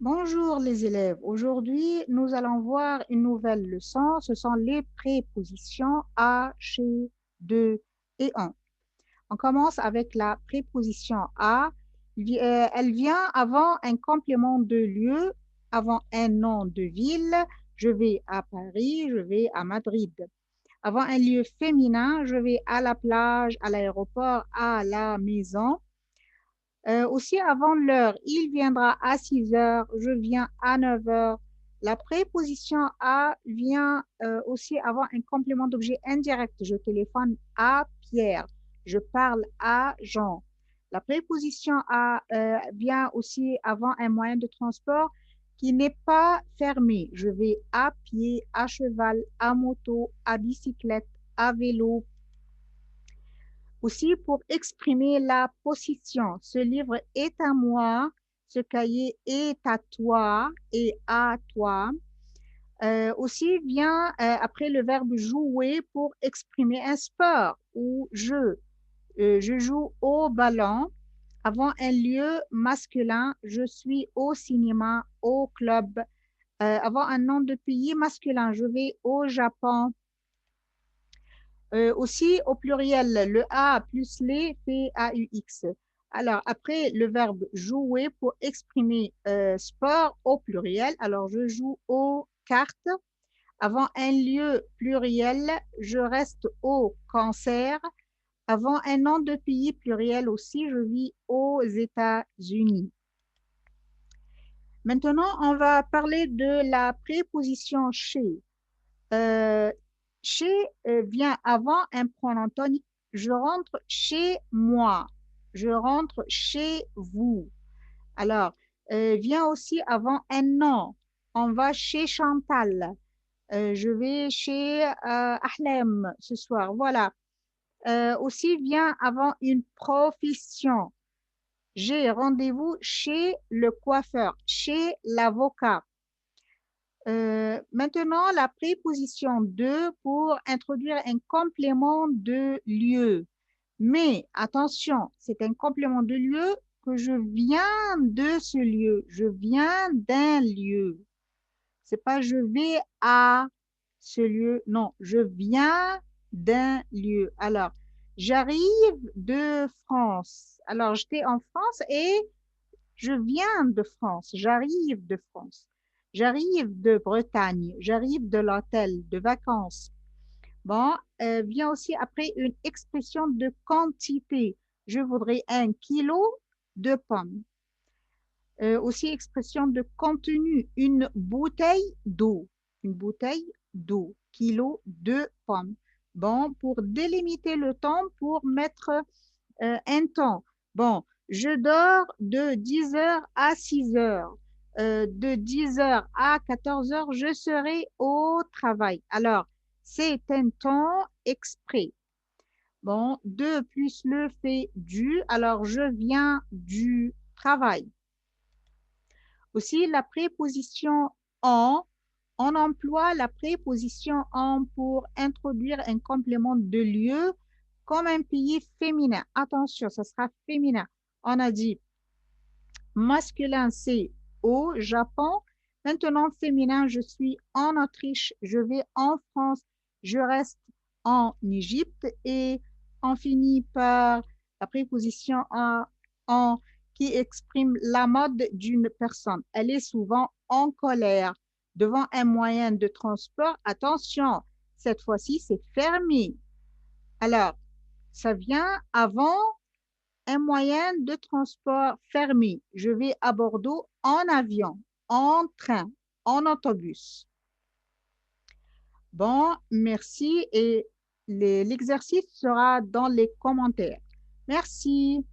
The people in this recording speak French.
Bonjour les élèves. Aujourd'hui, nous allons voir une nouvelle leçon. Ce sont les prépositions à, chez, de et en. On commence avec la préposition à. Elle vient avant un complément de lieu, avant un nom de ville. Je vais à Paris, je vais à Madrid. Avant un lieu féminin, je vais à la plage, à l'aéroport, à la maison. Aussi avant l'heure, il viendra à 6 heures, je viens à 9 heures. La préposition à vient aussi avant un complément d'objet indirect. Je téléphone à Pierre, je parle à Jean. La préposition à vient aussi avant un moyen de transport qui n'est pas fermé. Je vais à pied, à cheval, à moto, à bicyclette, à vélo, aussi, pour exprimer la position, ce livre est à moi, ce cahier est à toi et à toi. Aussi vient après le verbe jouer pour exprimer un sport ou jeu. Je joue au ballon. Avant un lieu masculin, je suis au cinéma, au club. Avant un nom de pays masculin, je vais au Japon. Aussi, au pluriel, le A plus les fait AUX. Alors, après le verbe jouer pour exprimer sport au pluriel, alors je joue aux cartes. Avant un lieu pluriel, je reste au concert. Avant un nom de pays pluriel aussi, je vis aux États-Unis. Maintenant, on va parler de la préposition chez. Euh, Chez vient avant un pronom tonique. Je rentre chez moi. Je rentre chez vous. Alors, vient aussi avant un nom. On va chez Chantal. Je vais chez Ahlem ce soir. Voilà. Aussi vient avant une profession. J'ai rendez-vous chez le coiffeur, chez l'avocat. Maintenant, la préposition de pour introduire un complément de lieu. Mais attention, c'est un complément de lieu que je viens de ce lieu. Je viens d'un lieu. C'est pas je vais à ce lieu. Non, je viens d'un lieu. Alors, j'arrive de France. Alors, j'étais en France et je viens de France, j'arrive de France, j'arrive de Bretagne, j'arrive de l'hôtel, de vacances. Bon, vient aussi après une expression de quantité. Je voudrais 1 kilo de pommes. Aussi expression de contenu, une bouteille d'eau, kilo de pommes. Bon, pour délimiter le temps, pour mettre un temps. Bon, je dors de 10 heures à 6 heures. De 10 heures à 14 heures, je serai au travail. Alors, c'est un temps exprès. Bon, 2 plus le fait du, alors je viens du travail. Aussi, la préposition en, on emploie la préposition en pour introduire un complément de lieu comme un pays féminin. Attention, ça sera féminin. On a dit masculin, c'est au Japon. Maintenant, féminin, je suis en Autriche, je vais en France, je reste en Égypte et on finit par la préposition en qui exprime la mode d'une personne. Elle est souvent en colère devant un moyen de transport. Attention, cette fois-ci, c'est fermé. Alors, ça vient avant un moyen de transport fermé. Je vais à Bordeaux en avion, en train, en autobus. Bon, merci et l'exercice sera dans les commentaires. Merci.